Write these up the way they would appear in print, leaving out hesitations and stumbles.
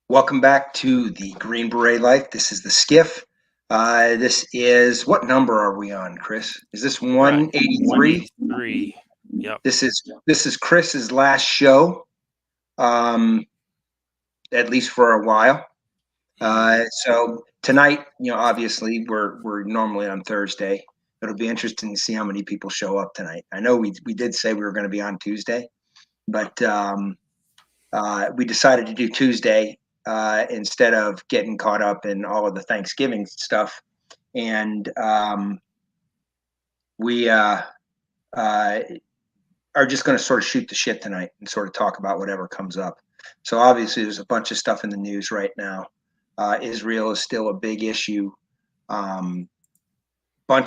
Welcome back to the Green Beret Life. This is the SCIF. This is, what number are we on, Chris? Is this 183? 183. Yep. This is Chris's last show, at least for a while. So tonight, obviously we're normally on Thursday. It'll be interesting to see how many people show up tonight. I know we did say we were going to be on Tuesday, but we decided to do Tuesday instead of getting caught up in all of the Thanksgiving stuff. And we are just going to sort of shoot the shit tonight and sort of talk about whatever comes up. So obviously there's a bunch of stuff in the news right now. Israel is still a big issue. Bunch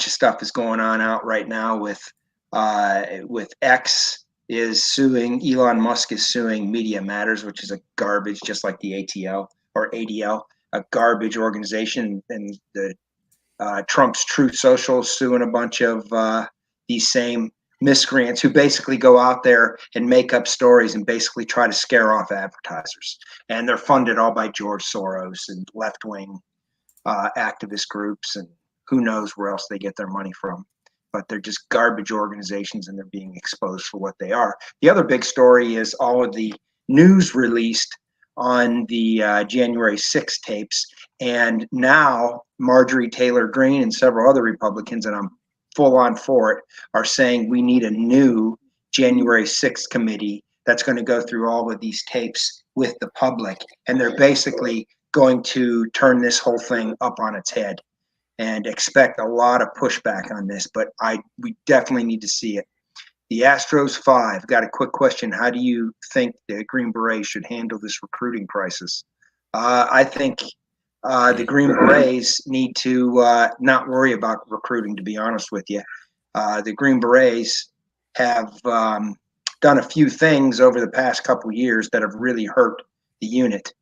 of stuff is going on out right now with X is suing, Elon Musk is suing Media Matters, which is a garbage, just like the ATL or ADL, a garbage organization. And the Trump's Truth Social is suing a bunch of these same miscreants who basically go out there and make up stories and basically try to scare off advertisers. And they're funded all by George Soros and left-wing activist groups, and who knows where else they get their money from. But they're just garbage organizations, and they're being exposed for what they are. The other big story is all of the news released on the January 6th tapes. And now Marjorie Taylor Greene and several other Republicans, and I'm full on for it, are saying we need a new January 6th committee that's going to go through all of these tapes with the public. And they're basically going to turn this whole thing up on its head and expect a lot of pushback on this, but we definitely need to see it. The Astros 5, got a quick question. How do you think the Green Berets should handle this recruiting crisis? I think the Green Berets need to not worry about recruiting, to be honest with you. The Green Berets have done a few things over the past couple years that have really hurt the unit.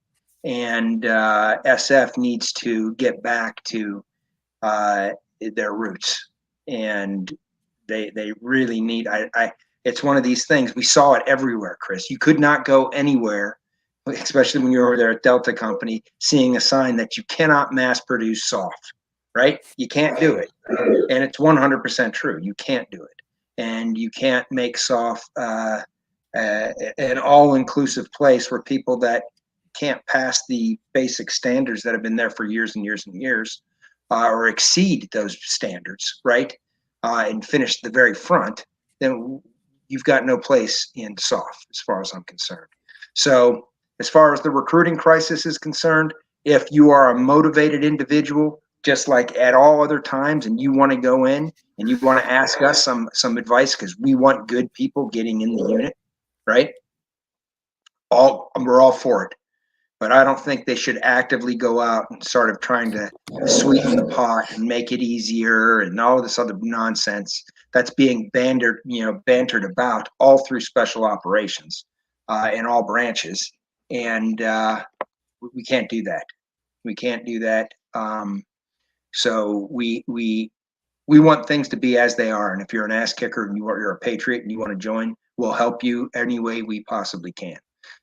And SF needs to get back to their roots, and they really need. It's one of these things. We saw it everywhere, Chris. You could not go anywhere, especially when you're over there at Delta Company, seeing a sign that you cannot mass produce soft. Right? You can't do it, and it's 100% true. You can't do it, and you can't make soft an all-inclusive place where people that can't pass the basic standards that have been there for years and years and years, or exceed those standards, right, and finish the very front, then you've got no place in soft, as far as I'm concerned. So as far as the recruiting crisis is concerned, if you are a motivated individual, just like at all other times, and you want to go in and you want to ask us some advice, because we want good people getting in the unit, right? We're all for it. But I don't think they should actively go out and sort of trying to sweeten the pot and make it easier and all this other nonsense that's being bantered about all through special operations in all branches. And we can't do that. We can't do that. So we want things to be as they are. And if you're an ass kicker and you're a patriot and you want to join, we'll help you any way we possibly can.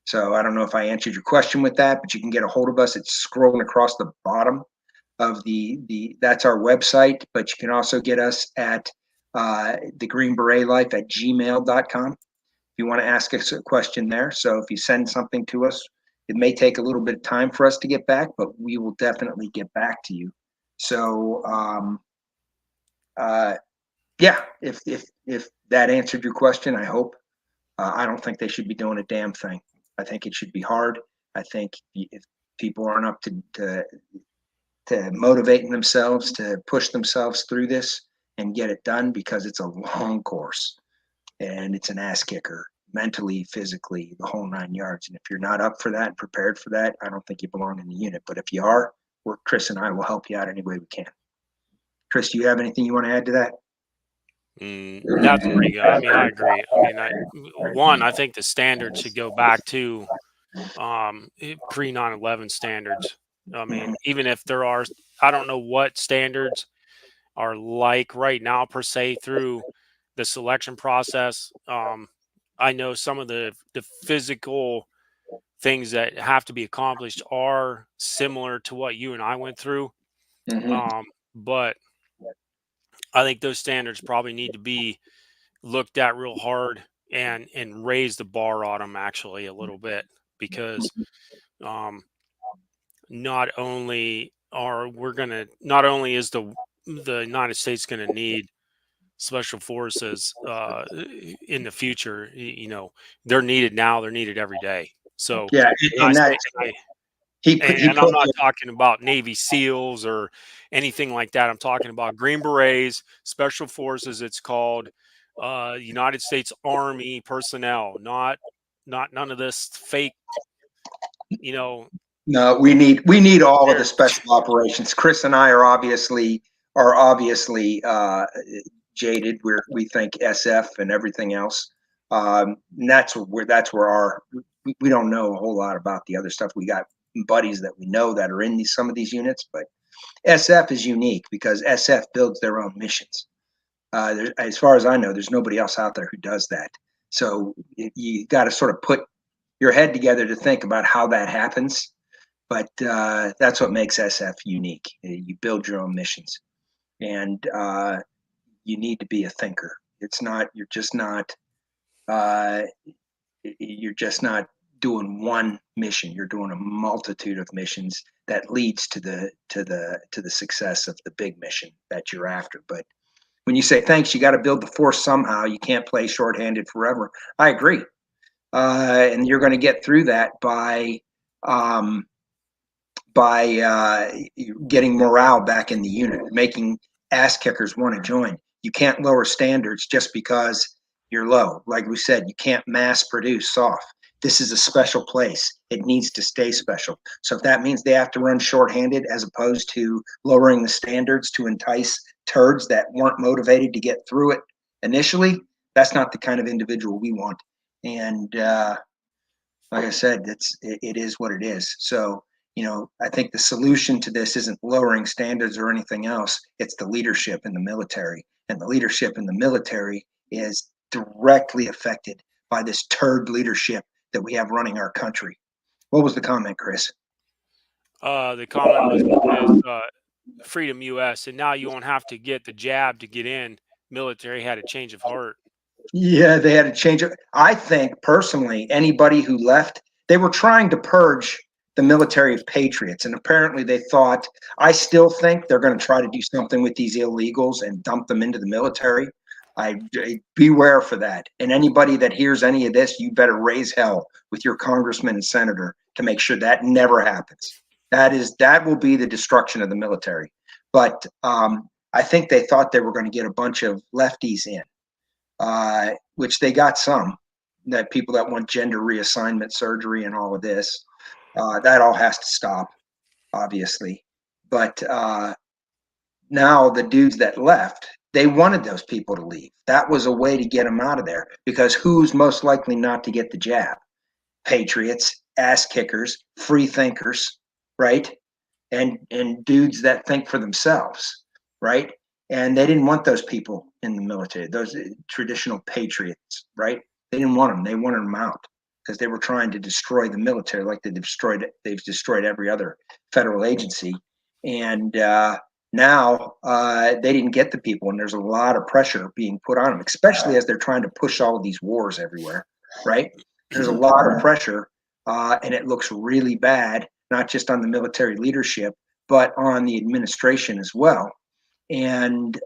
So I don't know if I answered your question with that, but you can get a hold of us. It's scrolling across the bottom of that's our website, but you can also get us at the Green Beret Life at gmail.com if you want to ask us a question there. So if you send something to us, it may take a little bit of time for us to get back, but we will definitely get back to you. So yeah, if that answered your question, I hope. I don't think they should be doing a damn thing. I think it should be hard. I think if people aren't up to motivating themselves to push themselves through this and get it done, because it's a long course and it's an ass kicker, mentally, physically, the whole 9 yards. And if you're not up for that and prepared for that, I don't think you belong in the unit. But if you are, Chris and I will help you out any way we can. Chris, do you have anything you want to add to that? That's pretty good. I mean, I agree. I think the standards should go back to pre 9/11 standards. I mean, even if there are, I don't know what standards are like right now per se through the selection process. I know some of the physical things that have to be accomplished are similar to what you and I went through. But I think those standards probably need to be looked at real hard and raise the bar on them actually a little bit, because um, not only is the United States going to need special forces in the future, they're needed now, they're needed every day. So Yeah, and I and say that he and I'm put not talking about Navy SEALs or anything like that. I'm talking about Green Berets, Special Forces. It's called United States Army personnel, not none of this fake, you know, no, we need all of the clearance. special operations. Chris and I are obviously jaded. We think SF and everything else. And that's where we don't know a whole lot about the other stuff. We got buddies that we know that are in some of these units, but SF is unique because SF builds their own missions. As far as I know, there's nobody else out there who does that. So you got to sort of put your head together to think about how that happens. But that's what makes SF unique. You build your own missions, and you need to be a thinker. It's not uh, you're just not doing one mission. You're doing a multitude of missions that leads to the success of the big mission that you're after. But when you say thanks, you got to build the force somehow. You can't play shorthanded forever. I agree, and you're going to get through that um, by getting morale back in the unit, making ass kickers want to join. You can't lower standards just because you're low. Like we said, you can't mass produce soft. This is a special place. It needs to stay special. So if that means they have to run shorthanded as opposed to lowering the standards to entice turds that weren't motivated to get through it initially, that's not the kind of individual we want. And like I said, it is what it is. So, I think the solution to this isn't lowering standards or anything else. It's the leadership in the military. And the leadership in the military is directly affected by this turd leadership that we have running our country. What was the comment, Chris? The comment is Freedom US, and now you won't have to get the jab to get in. Military had a change of heart. Yeah, they had to change it. I think personally, anybody who left, they were trying to purge the military of patriots. And apparently they thought, I still think they're going to try to do something with these illegals and dump them into the military. I beware for that. And anybody that hears any of this, you better raise hell with your congressman and senator to make sure that never happens. That will be the destruction of the military. But I think they thought they were going to get a bunch of lefties in, which they got some, that people that want gender reassignment surgery and all of this. That all has to stop, obviously. But now the dudes that left, they wanted those people to leave. That was a way to get them out of there, because who's most likely not to get the jab? Patriots, ass kickers, free thinkers, right? And dudes that think for themselves, right? And they didn't want those people in the military, those traditional patriots, right? They didn't want them. They wanted them out because they were trying to destroy the military like they've destroyed every other federal agency. And now they didn't get the people, and there's a lot of pressure being put on them, especially as they're trying to push all of these wars everywhere, right? There's a lot of pressure, and it looks really bad, not just on the military leadership, but on the administration as well. And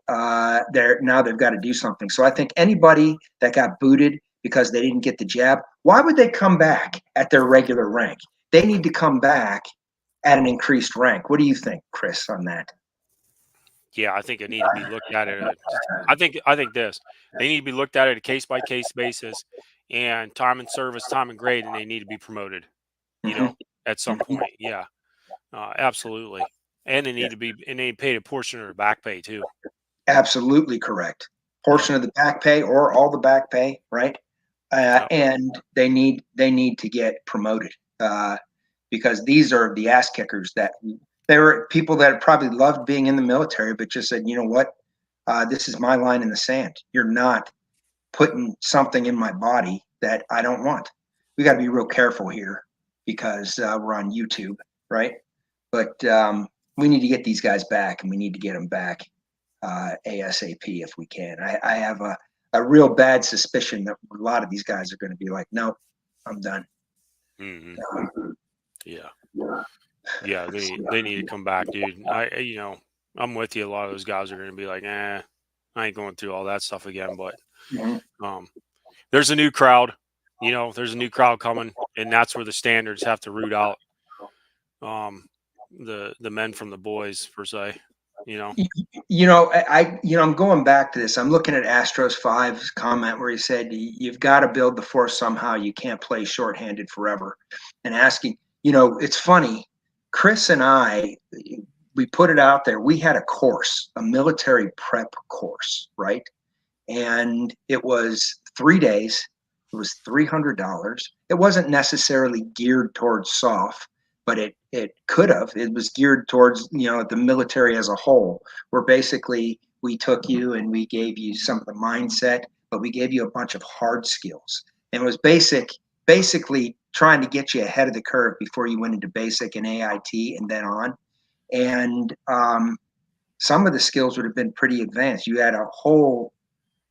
they've got to do something. So I think anybody that got booted because they didn't get the jab, why would they come back at their regular rank? They need to come back at an increased rank. What do you think, Chris, on that? Yeah, I think it need to be looked at I think this. They need to be looked at a case by case basis, and time and service, time and grade, and they need to be promoted, you Mm-hmm. know, at some point. Yeah. Absolutely. And they Yeah, need to be and they paid a portion of their back pay too. absolutely correct. Yep. Portion of the back pay or all the back pay, right? Yep. And they need to get promoted, because these are the ass kickers that there were people that probably loved being in the military, but just said, you know what, this is my line in the sand. You're not putting something in my body that I don't want. We got to be real careful here, because we're on YouTube, right? But we need to get these guys back, and we need to get them back ASAP if we can. I have a real bad suspicion that a lot of these guys are going to be like, no, I'm done. Mm-hmm. Yeah, they need to come back, dude. I'm with you. A lot of those guys are going to be like, I ain't going through all that stuff again. But there's a new crowd. There's a new crowd coming, and that's where the standards have to root out the men from the boys, per se. I'm going back to this. I'm looking at Astros 5's comment where he said, you've got to build the force somehow. You can't play shorthanded forever. And asking, it's funny. Chris and I, we put it out there. We had a course, a military prep course, right? And it was 3 days. It was $300. It wasn't necessarily geared towards SOF, but it could have. It was geared towards, the military as a whole, where basically we took you and we gave you some of the mindset, but we gave you a bunch of hard skills. And it was basically trying to get you ahead of the curve before you went into basic and AIT and then on. And some of the skills would have been pretty advanced. You had a whole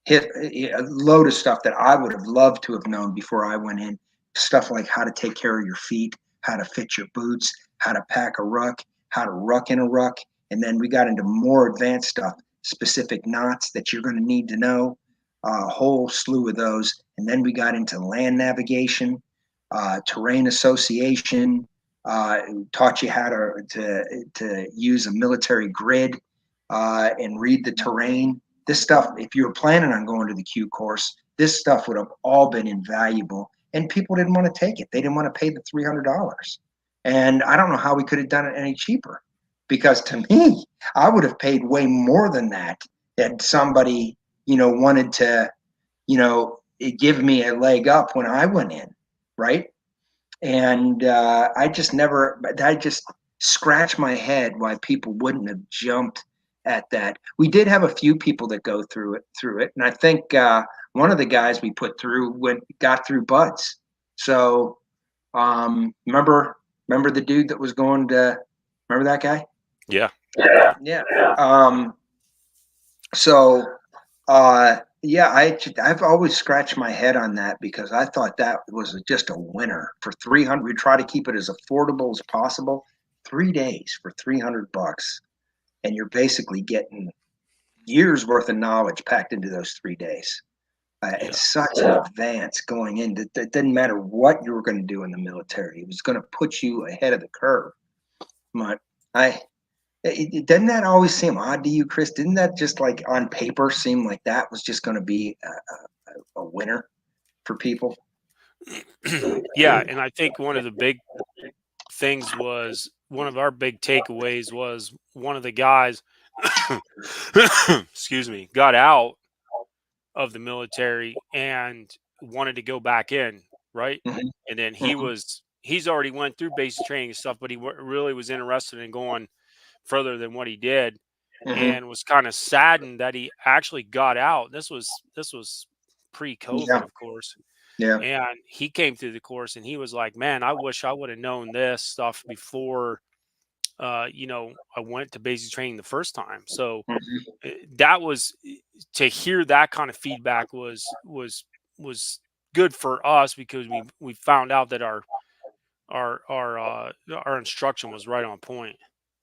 a load of stuff that I would have loved to have known before I went in. Stuff like how to take care of your feet, how to fit your boots, how to pack a ruck, how to ruck in a ruck. And then we got into more advanced stuff, specific knots that you're going to need to know, a whole slew of those. And then we got into land navigation, terrain association, taught you how to use a military grid and read the terrain. This stuff, if you were planning on going to the Q course, this stuff would have all been invaluable. And people didn't want to take it. They didn't want to pay the $300. And I don't know how we could have done it any cheaper. Because to me, I would have paid way more than that had somebody, wanted to, give me a leg up when I went in, right? And I just scratched my head why people wouldn't have jumped at that. We did have a few people that go through it. And I think one of the guys we put through got through buds. So remember the dude that was going to, remember that guy? Yeah. I've always scratched my head on that because I thought that was just a winner for 300. We try to keep it as affordable as possible. 3 days for $300, and you're basically getting years worth of knowledge packed into those 3 days. It's such an advance going in that it didn't matter what you were going to do in the military. It was going to put you ahead of the curve. But doesn't that always seem odd to you, Chris? Didn't that just like on paper seem like that was just going to be a winner for people? Yeah, and I think one of the big things was, one of our big takeaways was one of the guys, excuse me, got out of the military and wanted to go back in, right? Mm-hmm. And then he's already went through basic training and stuff, but he really was interested in going further than what he did, and was kind of saddened that he actually got out. This was pre-COVID, of course. Yeah. And he came through the course and he was like, man, I wish I would have known this stuff before, I went to basic training the first time. So that was, to hear that kind of feedback was good for us, because we found out that our instruction was right on point.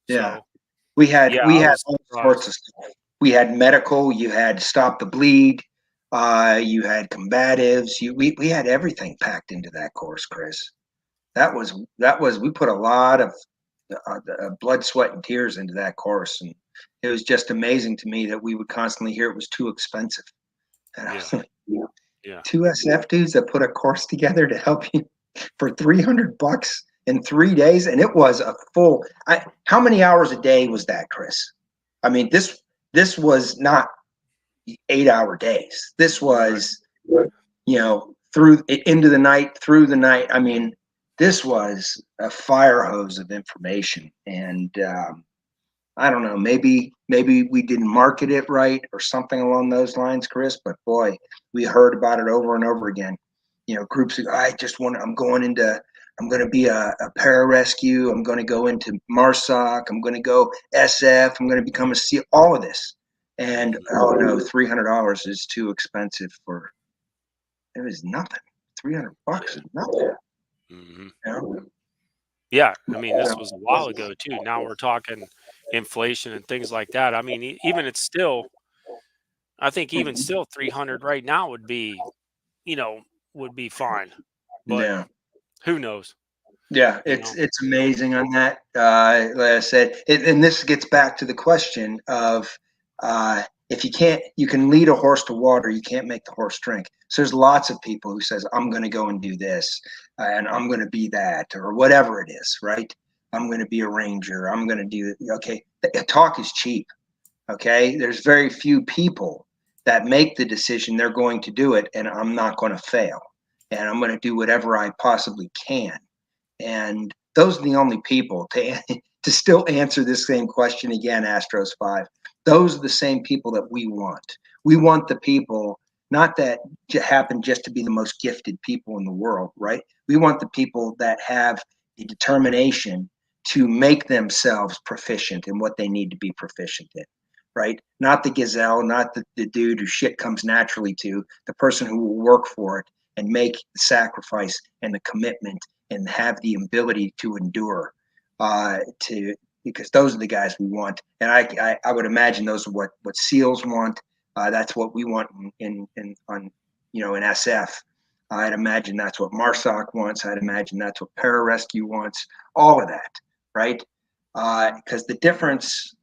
Yeah. So, we had all sorts of stuff. We had medical, you had stop the bleed, you had combatives, we had everything packed into that course, Chris. That was we put a lot of blood, sweat, and tears into that course, and it was just amazing to me that we would constantly hear it was too expensive. And I was like, two SF dudes that put a course together to help you for $300 in 3 days, and it was a full. How many hours a day was that, Chris? I mean, this was not 8-hour days. This was, through into the night, through the night. I mean, this was a fire hose of information, and I don't know, maybe we didn't market it right or something along those lines, Chris. But boy, we heard about it over and over again. Groups of, I'm going into I'm going to be a pararescue. I'm going to go into MARSOC. I'm going to go SF. I'm going to become a SEAL. All of this. And oh no, $300 is too expensive for. It was nothing. $300 is nothing. Mm-hmm. You know? Yeah, I mean, this was a while ago too. Now we're talking inflation and things like that. I mean, even it's still, I think even still 300 right now would be, you know, would be fine. But Yeah. who knows? Yeah, You know. it's amazing on that. Like I said, and this gets back to the question of if you can't, you can lead a horse to water, you can't make the horse drink. So there's lots of people who says, "I'm going to go and do this, and I'm going to be that, or whatever it is." Right? I'm going to be a ranger. I'm going to do. Okay, talk is cheap. Okay, there's very few people that make the decision they're going to do it, and I'm not going to fail, and I'm going to do whatever I possibly can. And those are the only people to still answer this same question again, Astros 5. Those are the same people that we want. We want the people, not that happen just to be the most gifted people in the world, right? We want the people that have the determination to make themselves proficient in what they need to be proficient in, right? Not the gazelle, not the dude who shit comes naturally to, the person who will work for it and make the sacrifice and the commitment and have the ability to endure to because those are the guys we want. And I would imagine those are what SEALs want. That's what we want in on in SF. I'd imagine that's what MARSOC wants. I'd imagine that's what pararescue wants. All of that, right? Because the difference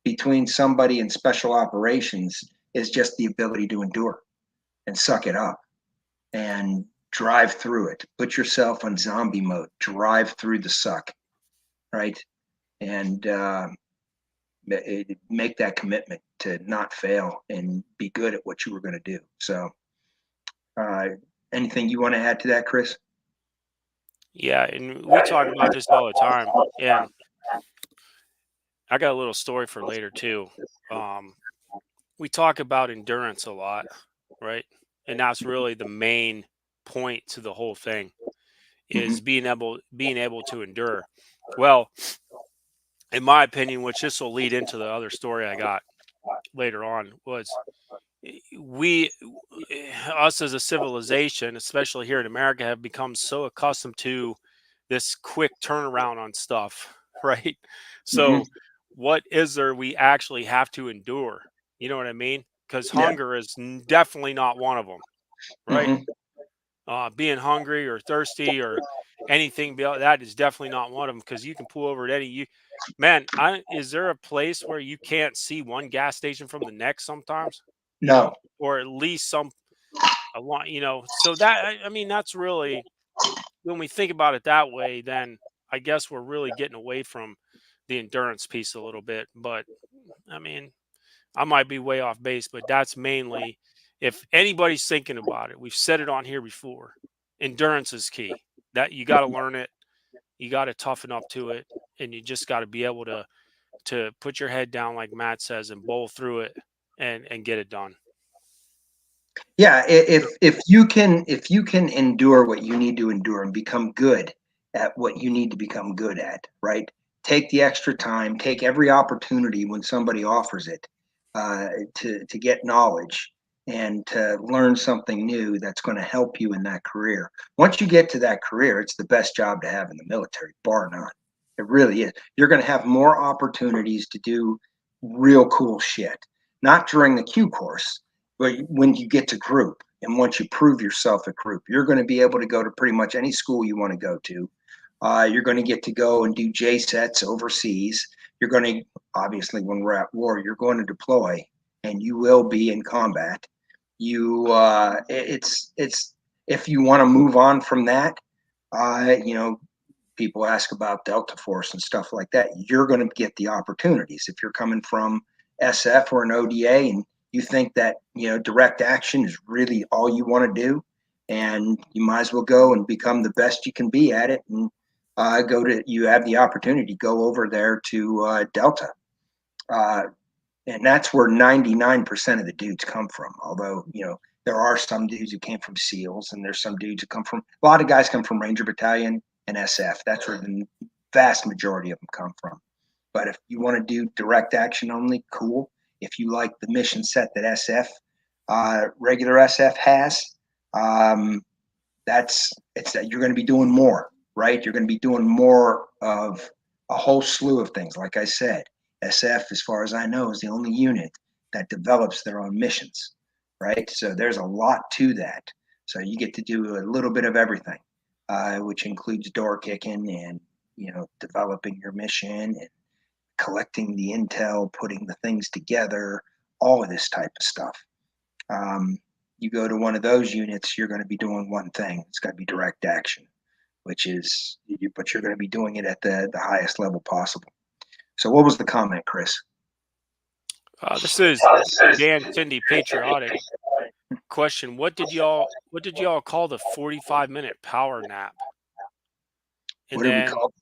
between somebody in special operations is just the ability to endure and suck it up and drive through it. Put yourself on zombie mode. Drive through the suck, right? And make that commitment to not fail and be good at what you were going to do. So, anything you want to add to that, Chris? Yeah, and we talk about this all the time. And I got a little story for later too. Um, we talk about endurance a lot, right? And that's really the main point to the whole thing Mm-hmm. is being able to endure. Well, in my opinion, which this will lead into the other story I got later on, was we us as a civilization, especially here in America, have become so accustomed to this quick turnaround on stuff, right? Mm-hmm. So what is there we actually have to endure? You know what I mean? Because Yeah. hunger is definitely not one of them, right? Mm-hmm. Being hungry or thirsty or anything beyond that is definitely not one of them because you can pull over at any you man, is there a place where you can't see one gas station from the next sometimes? You No. know, or at least some a lot, so that I mean that's really when we think about it that way, then I guess we're really getting away from the endurance piece a little bit. But I mean, I might be way off base, but that's mainly if anybody's thinking about it, we've said it on here before. Endurance is key. That you got to learn it, you got to toughen up to it, and you just got to be able to put your head down, like Matt says, and bowl through it and get it done. Yeah, if you can endure what you need to endure and become good at what you need to become good at, right? Take the extra time, take every opportunity when somebody offers it to get knowledge and to learn something new that's going to help you in that career. Once you get to that career, it's the best job to have in the military, bar none. It really is. You're going to have more opportunities to do real cool shit. Not during the Q course, but when you get to group and once you prove yourself at group, you're going to be able to go to pretty much any school you want to go to. You're going to get to go and do J sets overseas. You're going to, obviously, when we're at war, you're going to deploy and you will be in combat. It's if you want to move on from that, people ask about Delta Force and stuff like that. You're going to get the opportunities if you're coming from SF or an ODA and you think that direct action is really all you want to do, and you might as well go and become the best you can be at it, and you have the opportunity to go over there to Delta, and that's where 99% of the dudes come from. Although there are some dudes who came from SEALs, and there's some dudes who come from a lot of guys come from Ranger Battalion, and SF. That's where the vast majority of them come from. But if you want to do direct action only, cool. If you like the mission set that regular SF has, you're going to be doing more, right? You're going to be doing more of a whole slew of things. Like I said, SF, as far as I know, is the only unit that develops their own missions, right? So there's a lot to that. So you get to do a little bit of everything, which includes door kicking and, developing your mission and collecting the intel, putting the things together, all of this type of stuff. You go to one of those units, you're going to be doing one thing. It's going to be direct action, but you're going to be doing it at the highest level possible. So what was the comment, Chris? This is Dan Cindy Patriotic. Question: What did y'all call the 45-minute power nap? And what did we call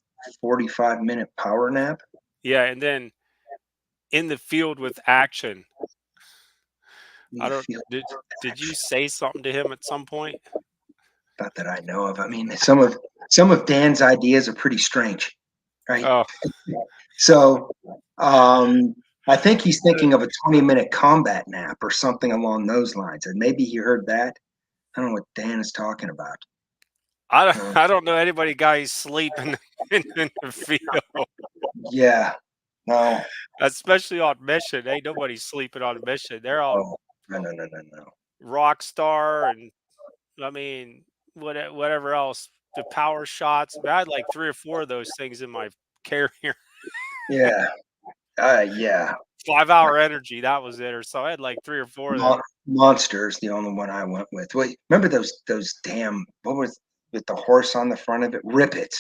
45-minute power nap? Yeah, and then in the field with action. Did you say something to him at some point? Not that I know of. I mean, some of Dan's ideas are pretty strange, right? Oh. So I think he's thinking of a 20-minute combat nap or something along those lines. And maybe he heard that. I don't know what Dan is talking about. I don't know anybody guys sleeping in the field. Yeah. No. Especially on mission. Ain't nobody sleeping on mission. They're all no. rock star and I mean whatever else. The power shots. I had like 3 or 4 of those things in my carrier. Yeah. Yeah. 5-hour energy, that was it, or so. I had like 3 or 4 of them. Monster's the only one I went with. Wait, remember those damn, what was with the horse on the front of it? Rippets.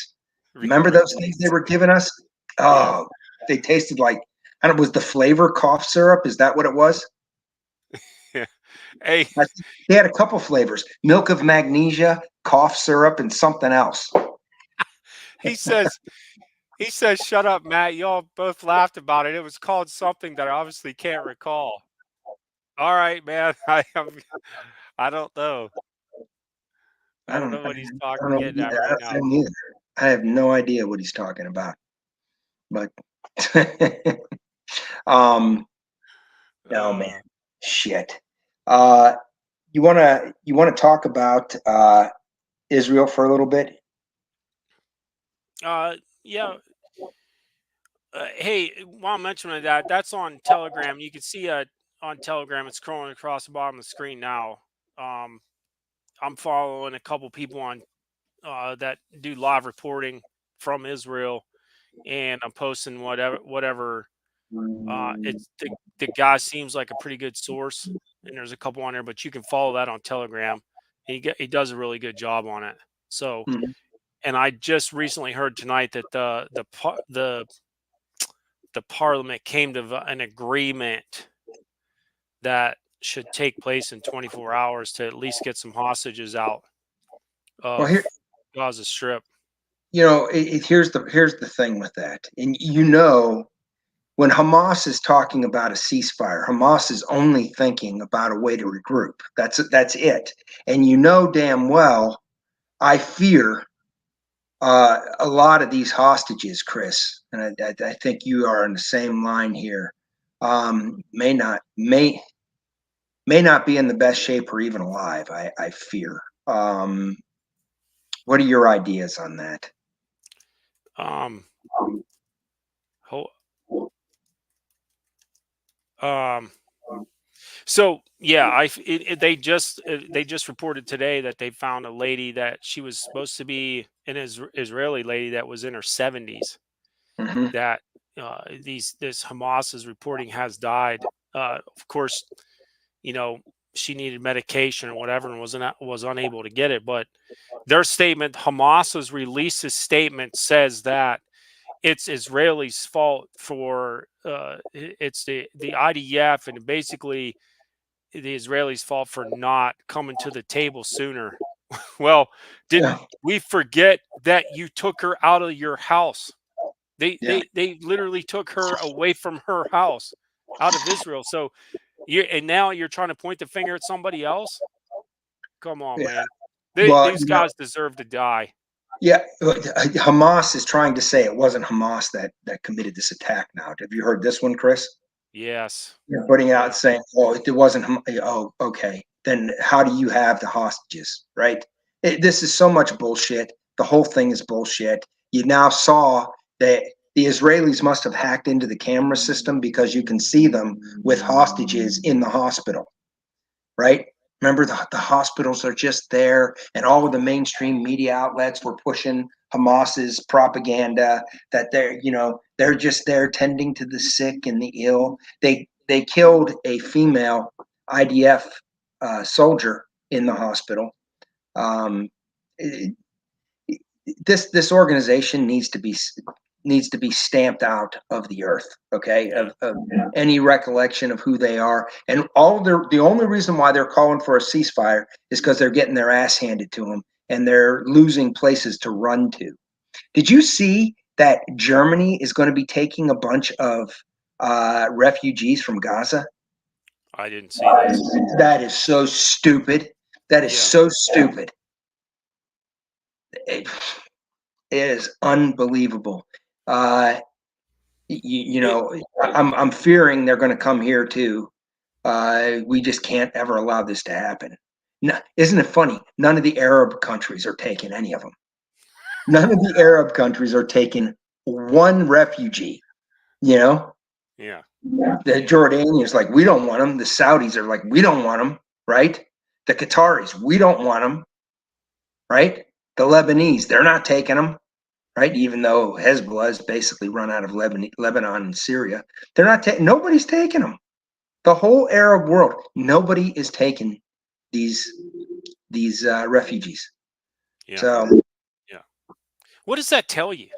Remember those things they were giving us? Oh, they tasted like, I don't know, was the flavor cough syrup? Is that what it was? Hey, they had a couple flavors: milk of magnesia, cough syrup, and something else. He says, "Shut up, Matt." Y'all both laughed about it. It was called something that I obviously can't recall. All right, man. I don't know. I don't know what he's talking about right now. I have no idea what he's talking about. But oh man, shit. You wanna talk about Israel for a little bit? Yeah. Hey, while I'm mentioning that, that's on Telegram. You can see on Telegram, it's scrolling across the bottom of the screen now. I'm following a couple people on that do live reporting from Israel, and I'm posting whatever. It's the guy seems like a pretty good source, and there's a couple on there, but you can follow that on Telegram. He does a really good job on it. So, and I just recently heard tonight that the parliament came to an agreement that should take place in 24 hours to at least get some hostages out of Gaza Strip. Here's the thing with that. And when Hamas is talking about a ceasefire, Hamas is only thinking about a way to regroup. That's it. And damn well, I fear a lot of these hostages, Chris, and I think you are on the same line here, may not be in the best shape or even alive. I fear. What are your ideas on that? So yeah, they just reported today that they found a lady that she was supposed to be an Israeli lady that was in her 70s. That this Hamas is reporting has died. Of course, she needed medication or whatever and was unable to get it. But their statement, Hamas's released a statement, says that it's Israelis' fault for it's the IDF and basically the Israelis' fault for not coming to the table sooner. Well, did we forget that you took her out of your house? They literally took her away from her house, out of Israel. So now you're trying to point the finger at somebody else? Come on, man. These guys deserve to die. Yeah, Hamas is trying to say it wasn't Hamas that committed this attack. Now, have you heard this one, Chris? Yes. You're putting it Yeah. out saying, "Oh, it wasn't." Oh, okay. Then how do you have the hostages? Right? This is so much bullshit. The whole thing is bullshit. You now saw that the Israelis must have hacked into the camera system because you can see them with hostages in the hospital. Right? Remember, the hospitals are just there, and all of the mainstream media outlets were pushing Hamas's propaganda that they're just there tending to the sick and the ill. They killed a female IDF soldier in the hospital. Um, this organization needs to be stamped out of the earth, okay, of any recollection of who they are. And the only reason why they're calling for a ceasefire is because they're getting their ass handed to them and they're losing places to run to. Did you see that Germany is going to be taking a bunch of refugees from Gaza? I didn't see that. That is so stupid. That is Yeah. so stupid. It is unbelievable. I'm fearing they're going to come here too. We just can't ever allow this to happen. No, isn't it funny? None of the Arab countries are taking any of them. None of the Arab countries are taking one refugee. You know, Yeah. the Jordanians like we don't want them. The Saudis are like we don't want them. Right? The Qataris, we don't want them. Right? The Lebanese, they're not taking them. Right? Even though Hezbollah has basically run out of Lebanon and Syria, they're not. Nobody's taking them. The whole Arab world, nobody is taking these refugees. Yeah. So Yeah. What does that tell you?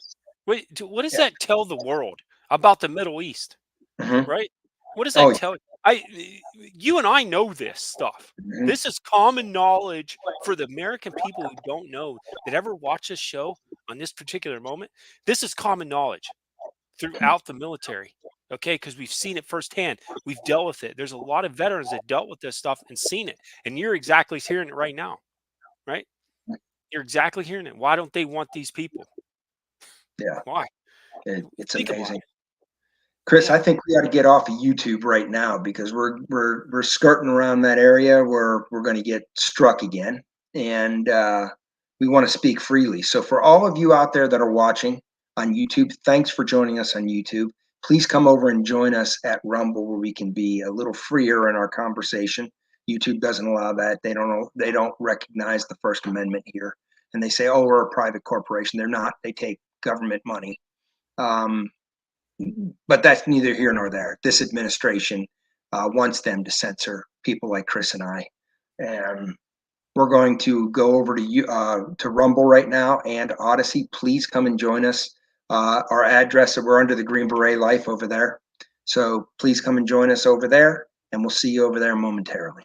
What does yeah. that tell the world about the Middle East? Mm-hmm. Right? What does Oh, that tell you? You and I know this stuff. mm-hmm. This is common knowledge for the American people who don't know that ever watch this show on this particular moment. This is common knowledge throughout the military. Okay, because we've seen it firsthand. We've dealt with it. There's a lot of veterans that dealt with this stuff and seen it. And you're exactly hearing it right now, right? You're exactly hearing it. Why don't they want these people? Yeah, Why? it's Think about amazing. it. Chris, I Yeah. think we ought to get off of YouTube right now because we're skirting around that area where we're going to get struck again, and we want to speak freely. So, for all of you out there that are watching on YouTube, thanks for joining us on YouTube. Please come over and join us at Rumble, where we can be a little freer in our conversation. YouTube doesn't allow that. They don't recognize the First Amendment here, and they say, "Oh, we're a private corporation." They're not. They take government money. Um, but that's neither here nor there. This administration wants them to censor people like Chris and I. And we're going to go over to Rumble right now and Odysee. Please come and join us. Our address, we're under the Green Beret Life over there. So please come and join us over there, and we'll see you over there momentarily.